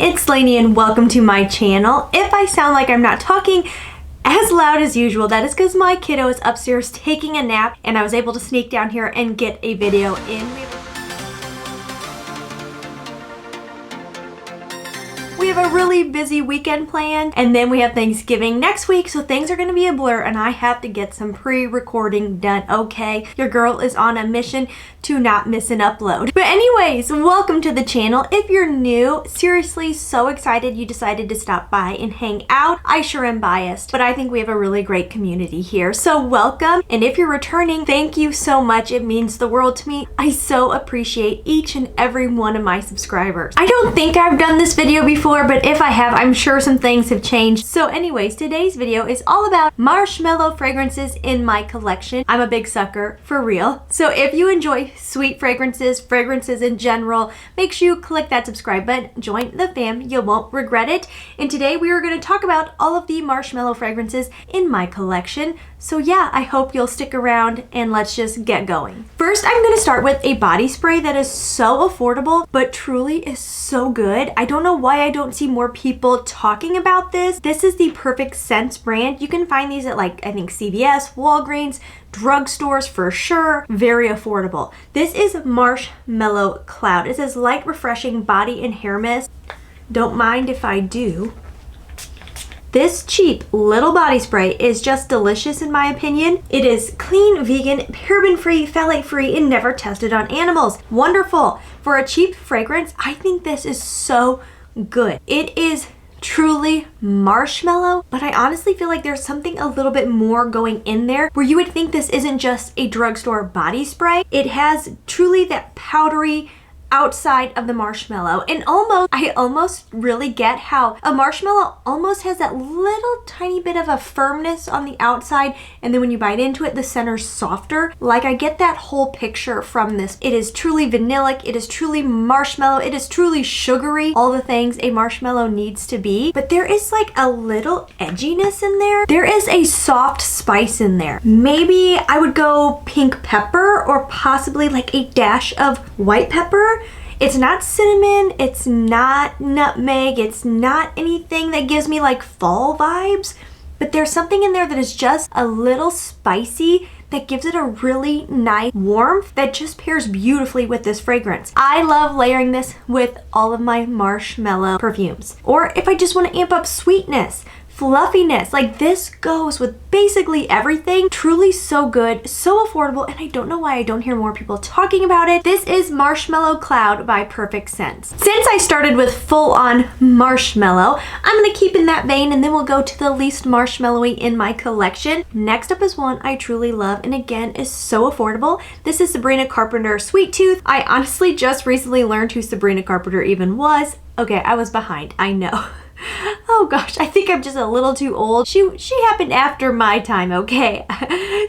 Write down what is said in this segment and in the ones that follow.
it's Laynie and welcome to my channel. If I sound like I'm not talking as loud as usual, that is because my kiddo is upstairs taking a nap and I was able to sneak down here and get a video in. We have a really busy weekend planned, and then we have Thanksgiving next week, so things are going to be a blur, and I have to get some pre-recording done, okay? Your girl is on a mission to not miss an upload. But anyways, welcome to the channel. If you're new, seriously, so excited you decided to stop by and hang out. I sure am biased, but I think we have a really great community here, so welcome. And if you're returning, thank you so much. It means the world to me. I so appreciate each and every one of my subscribers. I don't think I've done this video before, but if I have, I'm sure some things have changed. So anyways, today's video is all about marshmallow fragrances in my collection. I'm a big sucker, for real. So if you enjoy sweet fragrances in general, make sure you click that subscribe button, join the fam, you won't regret it. And today we are going to talk about all of the marshmallow fragrances in my collection. So yeah, I hope you'll stick around and let's just get going. First, I'm going to start with a body spray that is so affordable, but truly is so good. I don't know why I don't see more people talking about this. This is the Perfect Scents brand. You can find these at like, I think CVS, Walgreens, drugstores for sure. Very affordable. This is Marshmallow Cloud. It says light, refreshing body and hair mist. Don't mind if I do. This cheap little body spray is just delicious in my opinion. It is clean, vegan, paraben-free, phthalate-free, and never tested on animals. Wonderful. For a cheap fragrance, I think this is so good. It is truly marshmallow, but I honestly feel like there's something a little bit more going in there where you would think this isn't just a drugstore body spray. It has truly that powdery outside of the marshmallow, and I almost really get how a marshmallow almost has that little tiny bit of a firmness on the outside, and then when you bite into it, the center's softer. Like, I get that whole picture from this. It is truly vanillic, it is truly marshmallow, it is truly sugary, all the things a marshmallow needs to be, but there is like a little edginess in there. There is a soft spice in there. Maybe I would go pink pepper or possibly like a dash of white pepper. It's not cinnamon, it's not nutmeg, it's not anything that gives me like fall vibes, but there's something in there that is just a little spicy that gives it a really nice warmth that just pairs beautifully with this fragrance. I love layering this with all of my marshmallow perfumes. Or if I just want to amp up sweetness, fluffiness, like this goes with basically everything. Truly so good, so affordable, and I don't know why I don't hear more people talking about it. This is Marshmallow Cloud by Perfect Scents. Since I started with full-on marshmallow, I'm gonna keep in that vein and then we'll go to the least marshmallowy in my collection. Next up is one I truly love and again is so affordable. This is Sabrina Carpenter Sweet Tooth. I honestly just recently learned who Sabrina Carpenter even was. Okay, I was behind, I know. Oh gosh, I think I'm just a little too old. She happened after my time, okay?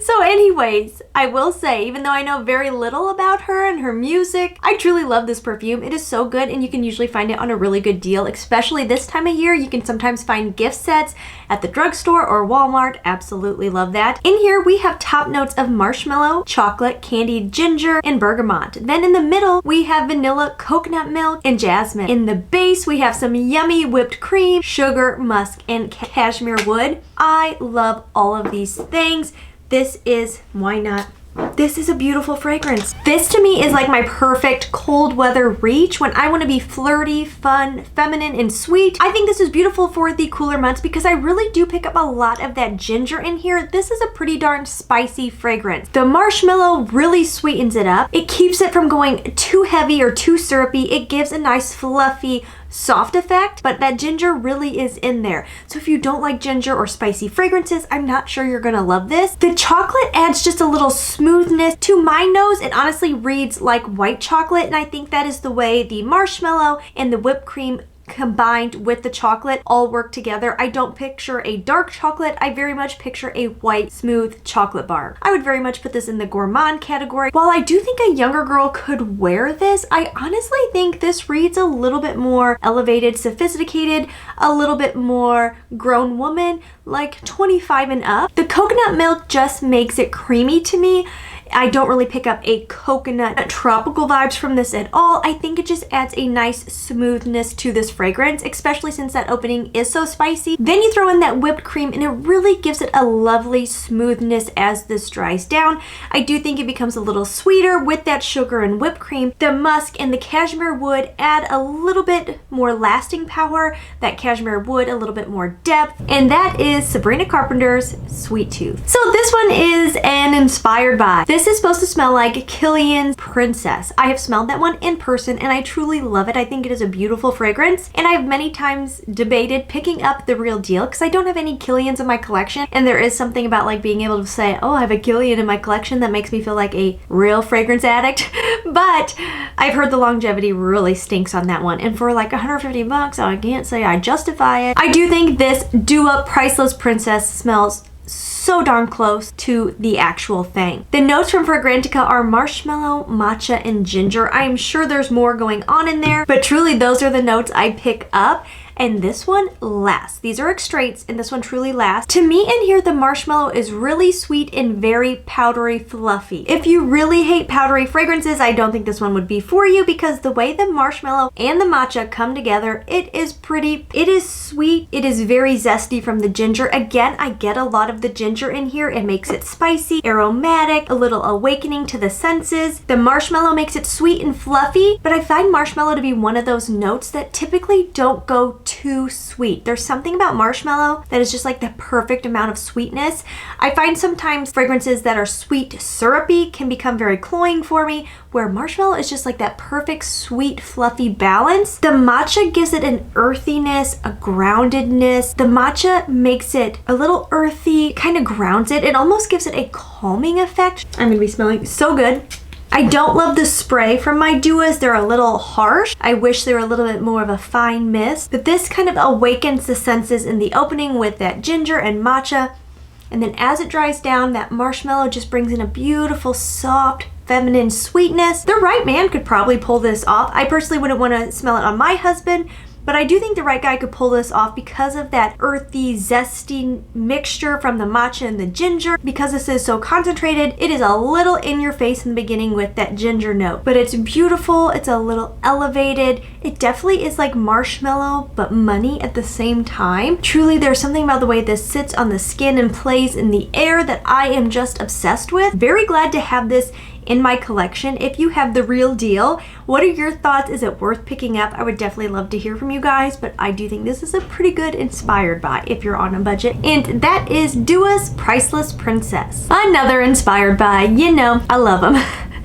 So anyways, I will say, even though I know very little about her and her music, I truly love this perfume. It is so good and you can usually find it on a really good deal, especially this time of year. You can sometimes find gift sets at the drugstore or Walmart. Absolutely love that. In here, we have top notes of marshmallow, chocolate, candied ginger, and bergamot. Then in the middle, we have vanilla, coconut milk, and jasmine. In the base, we have some yummy whipped cream, sugar, musk, and cashmere wood. I love all of these things. This is, why not? This is a beautiful fragrance. This to me is like my perfect cold weather reach when I want to be flirty, fun, feminine, and sweet. I think this is beautiful for the cooler months because I really do pick up a lot of that ginger in here. This is a pretty darn spicy fragrance. The marshmallow really sweetens it up. It keeps it from going too heavy or too syrupy. It gives a nice fluffy, soft effect, but that ginger really is in there. So if you don't like ginger or spicy fragrances, I'm not sure you're gonna love this. The chocolate adds just a little smoothness to my nose. It honestly reads like white chocolate, and I think that is the way the marshmallow and the whipped cream combined with the chocolate all work together. I don't picture a dark chocolate. I very much picture a white, smooth chocolate bar. I would very much put this in the gourmand category. While I do think a younger girl could wear this, I honestly think this reads a little bit more elevated, sophisticated, a little bit more grown woman, like 25 and up. The coconut milk just makes it creamy to me. I don't really pick up a coconut tropical vibes from this at all. I think it just adds a nice smoothness to this fragrance, especially since that opening is so spicy. Then you throw in that whipped cream and it really gives it a lovely smoothness as this dries down. I do think it becomes a little sweeter with that sugar and whipped cream. The musk and the cashmere wood add a little bit more lasting power, that cashmere wood a little bit more depth, and that is Sabrina Carpenter's Sweet Tooth. So this one is an inspired by. This is supposed to smell like Kilian's Princess. I have smelled that one in person and I truly love it. I think it is a beautiful fragrance, and I've many times debated picking up the real deal because I don't have any Kilians in my collection, and there is something about like being able to say, oh, I have a Kilian in my collection, that makes me feel like a real fragrance addict. But I've heard the longevity really stinks on that one, and for like 150 bucks, I can't say I justify it. I do think this Dua Priceless Princess smells so darn close to the actual thing. The notes from Fragrantica are marshmallow, matcha, and ginger. I am sure there's more going on in there, but truly those are the notes I pick up. And this one lasts. These are extraits and this one truly lasts. To me in here, the marshmallow is really sweet and very powdery fluffy. If you really hate powdery fragrances, I don't think this one would be for you, because the way the marshmallow and the matcha come together, it is pretty. It is sweet. It is very zesty from the ginger. Again, I get a lot of the ginger in here. It makes it spicy, aromatic, a little awakening to the senses. The marshmallow makes it sweet and fluffy, but I find marshmallow to be one of those notes that typically don't go too sweet. There's something about marshmallow that is just like the perfect amount of sweetness. I find sometimes fragrances that are sweet syrupy can become very cloying for me, where marshmallow is just like that perfect sweet fluffy balance. The matcha gives it an earthiness, a groundedness. The matcha makes it a little earthy, kind of grounds it. It almost gives it a calming effect. I'm gonna be smelling so good. I don't love the spray from my Duas. They're a little harsh. I wish they were a little bit more of a fine mist, but this kind of awakens the senses in the opening with that ginger and matcha. And then as it dries down, that marshmallow just brings in a beautiful, soft, feminine sweetness. The right man could probably pull this off. I personally wouldn't want to smell it on my husband, but I do think the right guy could pull this off because of that earthy, zesty mixture from the matcha and the ginger. Because this is so concentrated, it is a little in your face in the beginning with that ginger note. But it's beautiful, it's a little elevated. It definitely is like marshmallow, but money at the same time. Truly, there's something about the way this sits on the skin and plays in the air that I am just obsessed with. Very glad to have this in my collection. If you have the real deal, what are your thoughts? Is it worth picking up? I would definitely love to hear from you guys, but I do think this is a pretty good inspired by if you're on a budget. And that is Dua's Priceless Princess. Another inspired by, you know, I love them.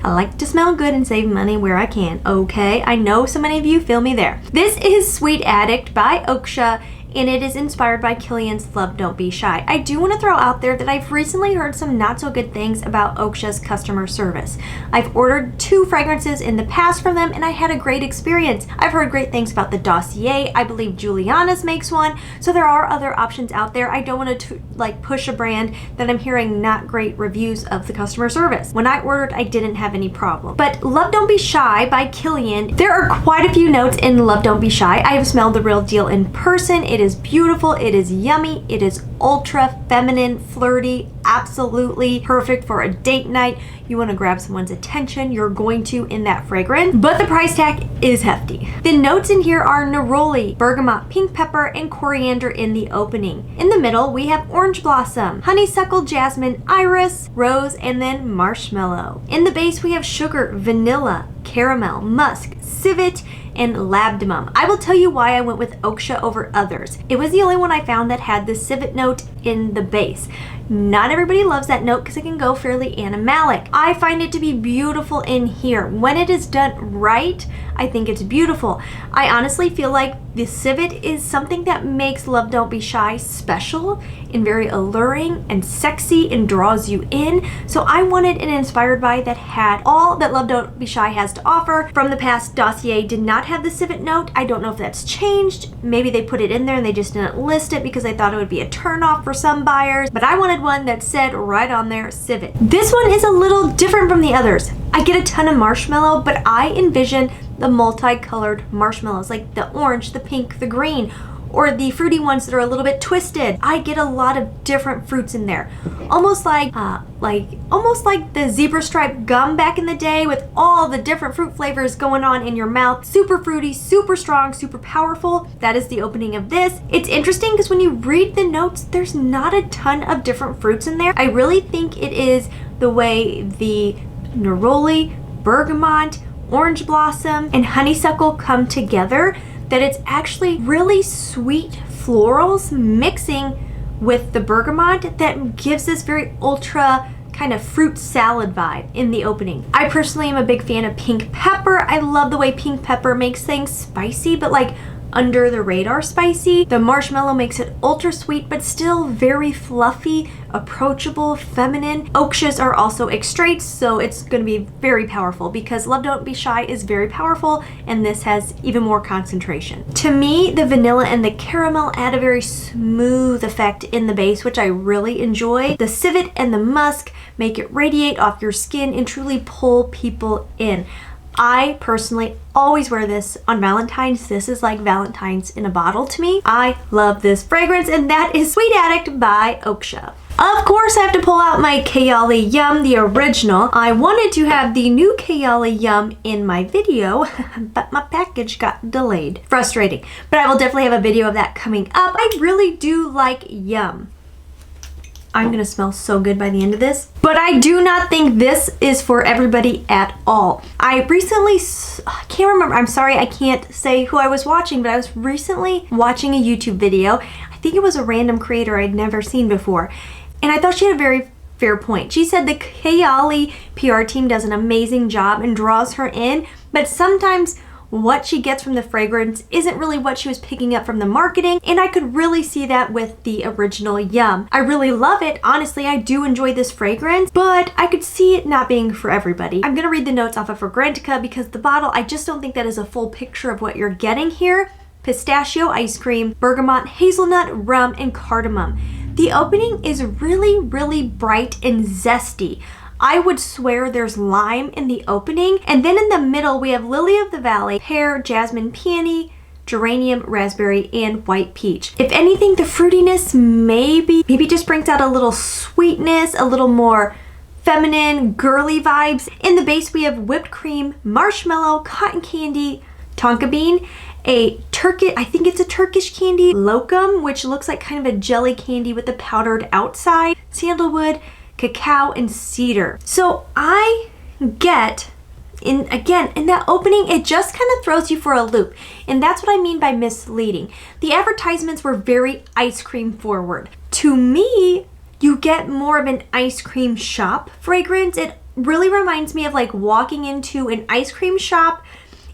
I like to smell good and save money where I can, okay? I know so many of you feel me there. This is Sweet Addict by Oakcha, and it is inspired by Kilian's Love Don't Be Shy. I do want to throw out there that I've recently heard some not so good things about Oakcha's customer service. I've ordered 2 fragrances in the past from them and I had a great experience. I've heard great things about the Dossier. I believe Juliana's makes one. So there are other options out there. I don't want to like push a brand that I'm hearing not great reviews of the customer service. When I ordered, I didn't have any problem. But Love Don't Be Shy by Kilian, there are quite a few notes in Love Don't Be Shy. I have smelled the real deal in person. It is beautiful, it is yummy, it is ultra feminine, flirty, absolutely perfect for a date night. You want to grab someone's attention, you're going to in that fragrance, but the price tag is hefty. The notes in here are neroli, bergamot, pink pepper, and coriander in the opening. In the middle, we have orange blossom, honeysuckle, jasmine, iris, rose, and then marshmallow. In the base, we have sugar, vanilla, caramel, musk, civet, and labdanum. I will tell you why I went with Oakcha over others. It was the only one I found that had the civet note in the base. Not everybody loves that note because it can go fairly animalic. I find it to be beautiful in here. When it is done right, I think it's beautiful. I honestly feel like the civet is something that makes Love Don't Be Shy special and very alluring and sexy and draws you in. So I wanted an inspired by that had all that Love Don't Be Shy has to offer. From the past, Dossier did not have the civet note. I don't know if that's changed. Maybe they put it in there and they just didn't list it because they thought it would be a turnoff for some buyers. But I wanted one that said right on there, civet. This one is a little different from the others. I get a ton of marshmallow, but I envision the multicolored marshmallows, like the orange, the pink, the green, or the fruity ones that are a little bit twisted. I get a lot of different fruits in there. Almost like the zebra stripe gum back in the day with all the different fruit flavors going on in your mouth. Super fruity, super strong, super powerful. That is the opening of this. It's interesting because when you read the notes, there's not a ton of different fruits in there. I really think it is the way the neroli, bergamot, orange blossom, and honeysuckle come together that it's actually really sweet florals mixing with the bergamot that gives this very ultra kind of fruit salad vibe in the opening. I personally am a big fan of pink pepper. I love the way pink pepper makes things spicy, but like under the radar spicy. The marshmallow makes it ultra sweet, but still very fluffy, approachable, feminine. Oakchas are also extraits, so it's going to be very powerful because Love Don't Be Shy is very powerful, and this has even more concentration. To me, the vanilla and the caramel add a very smooth effect in the base, which I really enjoy. The civet and the musk make it radiate off your skin and truly pull people in. I personally always wear this on Valentine's. This is like Valentine's in a bottle to me. I love this fragrance, and that is Sweet Addict by Oakcha. Of course, I have to pull out my Kayali Yum, the original. I wanted to have the new Kayali Yum in my video, but my package got delayed. Frustrating, but I will definitely have a video of that coming up. I really do like Yum. I'm gonna smell so good by the end of this. But I do not think this is for everybody at all. I can't remember, I'm sorry, I can't say who I was watching, but I was recently watching a YouTube video. I think it was a random creator I'd never seen before. And I thought she had a very fair point. She said the Kayali PR team does an amazing job and draws her in, but sometimes what she gets from the fragrance isn't really what she was picking up from the marketing, and I could really see that with the original Yum. I really love it. Honestly, I do enjoy this fragrance, but I could see it not being for everybody. I'm gonna read the notes off of Fragrantica because the bottle, I just don't think that is a full picture of what you're getting here. Pistachio ice cream, bergamot, hazelnut, rum, and cardamom. The opening is really, really bright and zesty. I would swear there's lime in the opening. And then in the middle, we have lily of the valley, pear, jasmine, peony, geranium, raspberry, and white peach. If anything, the fruitiness maybe just brings out a little sweetness, a little more feminine, girly vibes. In the base, we have whipped cream, marshmallow, cotton candy, tonka bean, I think it's a Turkish candy, locum, which looks like kind of a jelly candy with the powdered outside, sandalwood, cacao, and cedar. So I get, in that opening, it just kind of throws you for a loop. And that's what I mean by misleading. The advertisements were very ice cream forward. To me, you get more of an ice cream shop fragrance. It really reminds me of like walking into an ice cream shop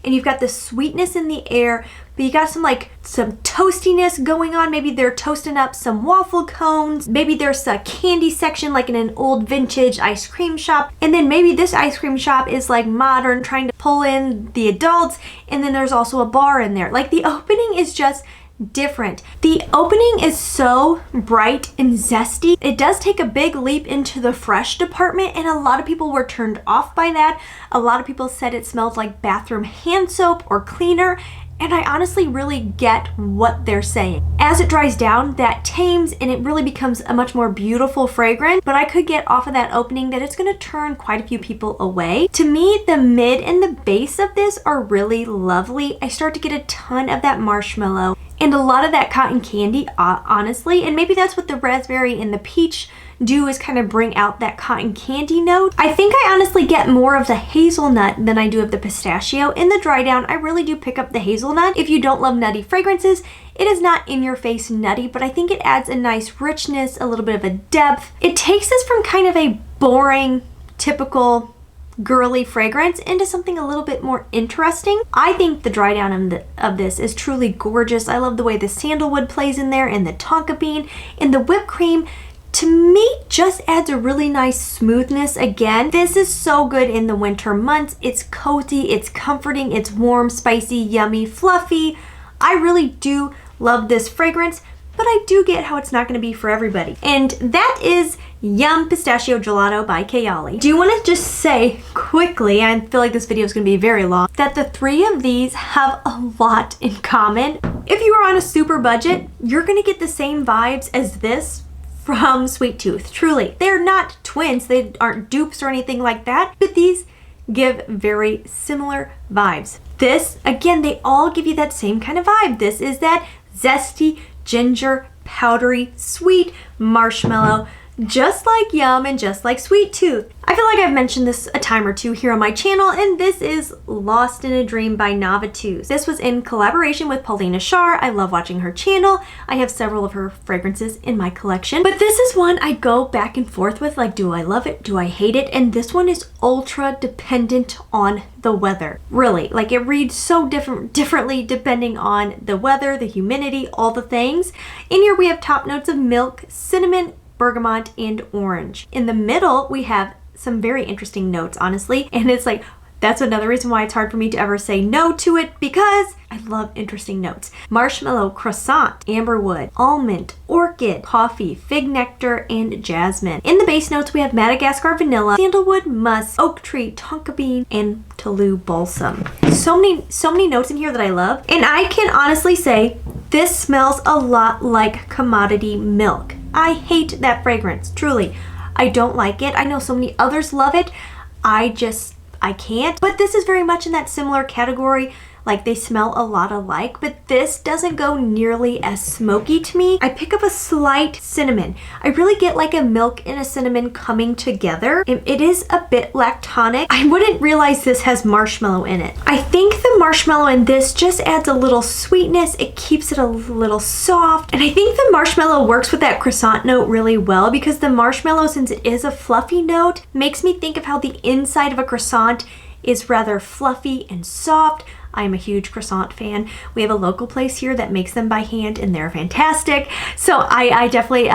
and you've got the sweetness in the air, but you got some toastiness going on. Maybe they're toasting up some waffle cones. Maybe there's a candy section like in an old vintage ice cream shop. And then maybe this ice cream shop is like modern, trying to pull in the adults. And then there's also a bar in there. Like the opening is just different. The opening is so bright and zesty. It does take a big leap into the fresh department, and a lot of people were turned off by that. A lot of people said it smelled like bathroom hand soap or cleaner, and I honestly really get what they're saying. As it dries down, that tames and it really becomes a much more beautiful fragrance, but I could get off of that opening that it's gonna turn quite a few people away. To me, the mid and the base of this are really lovely. I start to get a ton of that marshmallow and a lot of that cotton candy, honestly, and maybe that's what the raspberry and the peach do, is kind of bring out that cotton candy note. I think I honestly get more of the hazelnut than I do of the pistachio. In the dry down, I really do pick up the hazelnut. If you don't love nutty fragrances, it is not in your face nutty, but I think it adds a nice richness, a little bit of a depth. It takes us from kind of a boring, typical girly fragrance into something a little bit more interesting. I think the dry down of this is truly gorgeous. I love the way the sandalwood plays in there, and the tonka bean, and the whipped cream to me just adds a really nice smoothness. Again, this is so good in the winter months. It's cozy, it's comforting, it's warm, spicy, yummy, fluffy. I really do love this fragrance, but I do get how it's not going to be for everybody. And that is Yum Pistachio Gelato by Kayali. Do you want to just say quickly, I feel like this video is going to be very long, that the three of these have a lot in common. marshmallow. If you are on a super budget, you're gonna get the same vibes as this from Sweet Tooth. Truly, they're not twins, they aren't dupes or anything like that, but these give very similar vibes. This, again, they all give you that same kind of vibe. This is that zesty, ginger, powdery, sweet marshmallow, just like Yum and just like Sweet Tooth. I feel like I've mentioned this a time or two here on my channel, and this is Lost in a Dream by Navatus. This was in collaboration with Paulina Shar. I love watching her channel. I have several of her fragrances in my collection, but this is one I go back and forth with, like, do I love it? Do I hate it? And this one is ultra dependent on the weather. Really, like, it reads so differently depending on the weather, the humidity, all the things. In here we have top notes of milk, cinnamon, bergamot, and orange. In the middle, we have some very interesting notes, honestly, and it's like, that's another reason why it's hard for me to ever say no to it, because I love interesting notes. Marshmallow, croissant, amberwood, almond, orchid, coffee, fig nectar, and jasmine. In the base notes, we have Madagascar vanilla, sandalwood, musk, oak tree, tonka bean, and Toulouse balsam. So many notes in here that I love, and I can honestly say this smells a lot like commodity milk. I hate that fragrance, truly. I don't like it. I know so many others love it. I can't. But this is very much in that similar category. Like, they smell a lot alike, but this doesn't go nearly as smoky to me. I pick up a slight cinnamon. I really get like a milk and a cinnamon coming together. It is a bit lactonic. I wouldn't realize this has marshmallow in it. I think the marshmallow in this just adds a little sweetness. It keeps it a little soft. And I think the marshmallow works with that croissant note really well, because the marshmallow, since it is a fluffy note, makes me think of how the inside of a croissant is rather fluffy and soft. I'm a huge croissant fan. We have a local place here that makes them by hand, and they're fantastic. So I definitely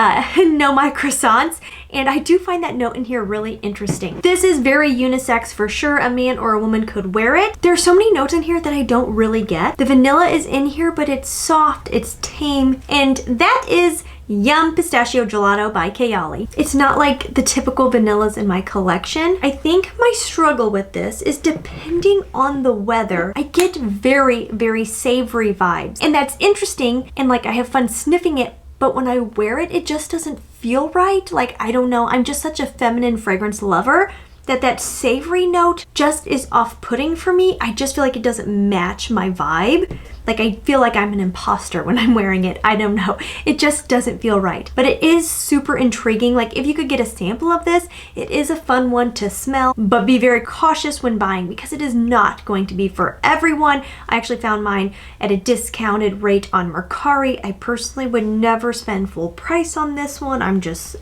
know my croissants, and I do find that note in here really interesting. This is very unisex for sure. A man or a woman could wear it. There are so many notes in here that I don't really get. The vanilla is in here, but it's soft, it's tame, and that is Yum Pistachio Gelato by Kayali. It's not like the typical vanillas in my collection. I think my struggle with this is depending on the weather, I get very, very savory vibes. And that's interesting, and like I have fun sniffing it, but when I wear it, it just doesn't feel right. Like, I don't know, I'm just such a feminine fragrance lover that savory note just is off-putting for me. I just feel like it doesn't match my vibe. Like, I feel like I'm an imposter when I'm wearing it. I don't know. It just doesn't feel right. But it is super intriguing. Like, if you could get a sample of this, it is a fun one to smell, but be very cautious when buying, because it is not going to be for everyone. I actually found mine at a discounted rate on Mercari. I personally would never spend full price on this one. I'm just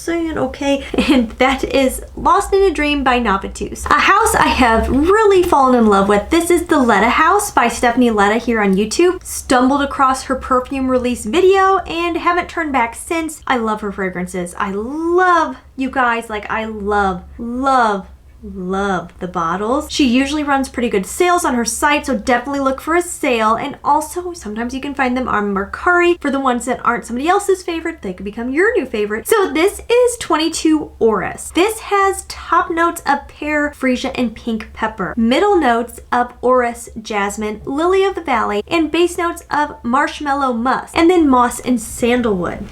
saying, okay? And that is Lost in a Dream by Navatus. A house I have really fallen in love with. This is the Leta house by Stephanie Leta here on YouTube. Stumbled across her perfume release video and haven't turned back since. I love her fragrances. I love, you guys, like, I love the bottles. She usually runs pretty good sales on her site, so definitely look for a sale. And also, sometimes you can find them on Mercari. For the ones that aren't somebody else's favorite, they could become your new favorite. So this is 22 Orus. This has top notes of pear, freesia, and pink pepper. Middle notes of orris, jasmine, lily of the valley, and base notes of marshmallow musk, and then moss and sandalwood.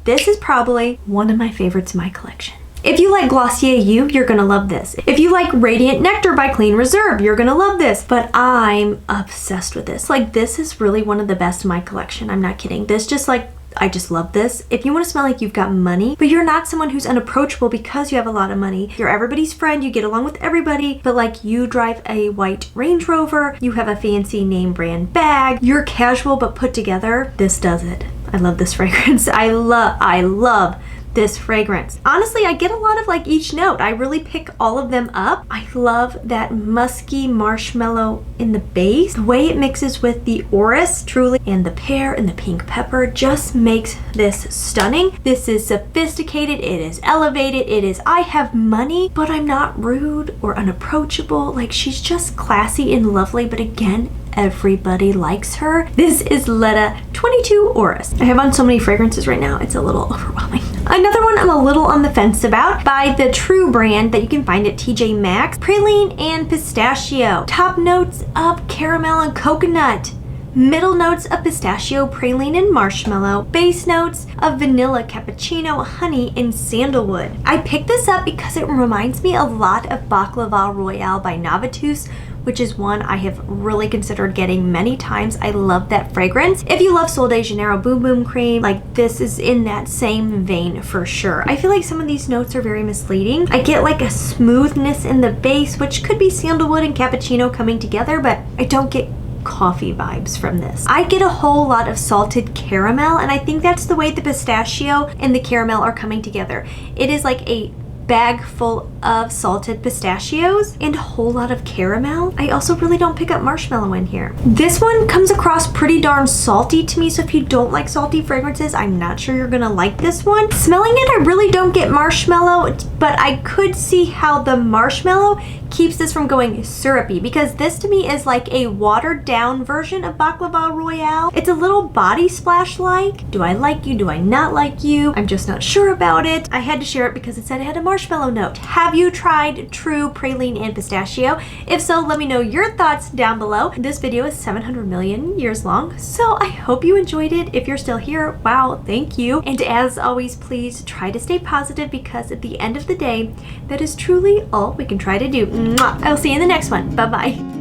This is probably one of my favorites in my collection. If you like Glossier You, you're gonna love this. If you like Radiant Nectar by Clean Reserve, you're gonna love this. But I'm obsessed with this. Like, this is really one of the best in my collection. I'm not kidding. This just, like, I just love this. If you want to smell like you've got money, but you're not someone who's unapproachable because you have a lot of money, you're everybody's friend, you get along with everybody, but like you drive a white Range Rover, you have a fancy name brand bag, you're casual but put together, this does it. I love this fragrance. I love this fragrance. Honestly, I get a lot of like each note. I really pick all of them up. I love that musky marshmallow in the base. The way it mixes with the orris, truly, and the pear and the pink pepper just makes this stunning. This is sophisticated. It is elevated. It is, I have money, but I'm not rude or unapproachable. Like, she's just classy and lovely, but again, everybody likes her. This is Leta 22 Orus. I have on so many fragrances right now, it's a little overwhelming. Another one I'm a little on the fence about, by the True brand that you can find at TJ Maxx, Praline and Pistachio. Top notes of caramel and coconut. Middle notes of pistachio, praline, and marshmallow. Base notes of vanilla, cappuccino, honey, and sandalwood. I picked this up because it reminds me a lot of Baklava Royale by Novatus, which is one I have really considered getting many times. I love that fragrance. If you love Sol de Janeiro Boom Boom Cream, like this is in that same vein for sure. I feel like some of these notes are very misleading. I get like a smoothness in the base, which could be sandalwood and cappuccino coming together, but I don't get coffee vibes from this. I get a whole lot of salted caramel, and I think that's the way the pistachio and the caramel are coming together. It is like a bag full of salted pistachios and a whole lot of caramel. I also really don't pick up marshmallow in here. This one comes across pretty darn salty to me, so if you don't like salty fragrances, I'm not sure you're gonna like this one. Smelling it, I really don't get marshmallow, but I could see how the marshmallow keeps this from going syrupy, because this to me is like a watered down version of Baklava Royale. It's a little body splash like. Do I like you? Do I not like you? I'm just not sure about it. I had to share it because it said it had a marshmallow note. Have you tried true praline and pistachio? If so, let me know your thoughts down below. This video is 700 million years long, so I hope you enjoyed it. If you're still here, wow, thank you. And as always, please try to stay positive, because at the end of the day, that is truly all we can try to do. Mwah. I'll see you in the next one. Bye-bye.